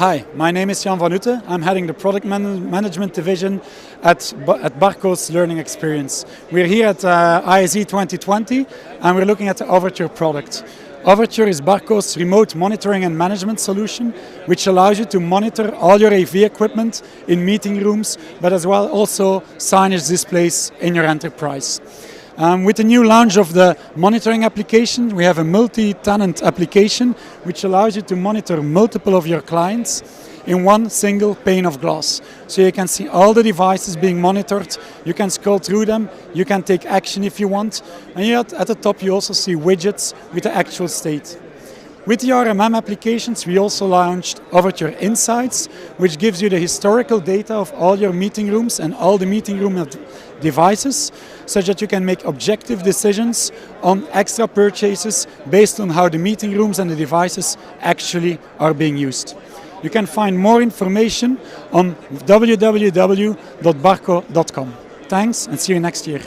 Hi, my name is Jan van Utte. I'm heading the product management division at Barco's learning experience. We're here at ISE 2020 and we're looking at the Overture product. Overture is Barco's remote monitoring and management solution, which allows you to monitor all your rAVe equipment in meeting rooms, but as well also signage displays in your enterprise. With the new launch of the monitoring application, we have a multi-tenant application which allows you to monitor multiple of your clients in one single pane of glass. So you can see all the devices being monitored, you can scroll through them, you can take action if you want, and at the top you also see widgets with the actual state. With the RMM applications, we also launched Overture Insights, which gives you the historical data of all your meeting rooms and all the meeting room devices, such that you can make objective decisions on extra purchases based on how the meeting rooms and the devices actually are being used. You can find more information on www.barco.com. Thanks and see you next year.